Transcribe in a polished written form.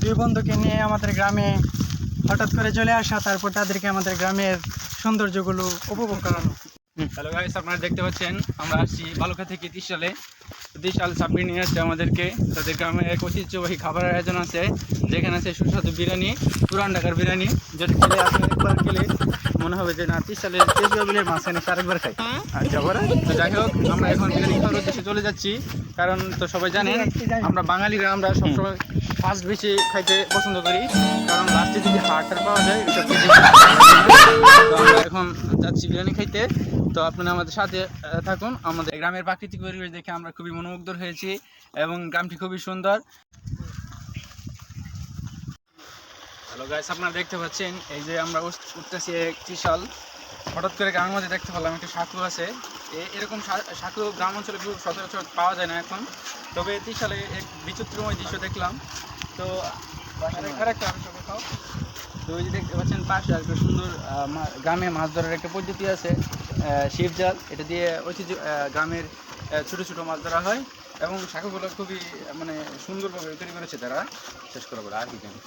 দুই বন্ধুকে নিয়ে আমাদের গ্রামে হঠাৎ করে চলে আসা, তারপর তাদেরকে আমাদের গ্রামের সৌন্দর্যগুলো উপভোগ করানো। হ্যালো গাইস, আপনারা দেখতে পাচ্ছেন আমরা আসছি বালুকা থেকে ত্রিশাল সাব্বির নিয়ে আসছে আমাদেরকে। তাদের গ্রামে এক ঐতিহ্যবাহী খাবারের আয়োজন আছে, যেখানে আছে সুস্বাদু বিরিয়ানি, পুরান ঢাকার বিরিয়ানি, যেটা খেলে আপনি একবার খেলে মনে হবে যে না ত্রিশালের তেজগাঁও মাঝখানে আরেকবার খাই। আচ্ছা বলে তো যাই হোক, আমরা এখন বিরিয়ানি খাওয়ার উদ্দেশ্যে চলে যাচ্ছি। কারণ তো সবাই জানেন আমরা বাঙালিরা আমরা সবসময় ফার্স্ট বেশি খাইতে পছন্দ করি, কারণ লাস্টে যদি হাড়টা পাওয়া যায় এটা খেতে তো আমরা এখন যাচ্ছি বিরিয়ানি খাইতে। তো আপনারা আমাদের সাথে থাকুন। আমাদের গ্রামের প্রাকৃতিক পরিবেশ দেখে আমরা খুবই মনোমুগ্ধ হয়েছি এবং গ্রামটি খুবই সুন্দর। হ্যালো গাইস, আপনারা দেখতে পাচ্ছেন এই যে আমরা উঠতেছি ত্রিশাল। হঠাৎ করে গ্রামের মধ্যে দেখতে পেলাম একটা সাঁকু আছে। এরকম সাঁকু গ্রাম অঞ্চলে খুব সচরাচর পাওয়া যায় না এখন, তবে ত্রিশালে এক বিচিত্রময় দৃশ্য দেখলাম। তো আরেকটা খাও। তো ওই যে দেখতে পাচ্ছেন পাশে একটা সুন্দর গ্রামে মাছ ধরার একটা পদ্ধতি আছে, ছিপ জাল। এটা দিয়ে ঐতিহ্য গ্রামের ছোটো ছোটো মাছ ধরা হয় এবং শাখাগুলো খুবই মানে সুন্দরভাবে তৈরি করেছে তারা। শেষ করা বলে আর কি জানি।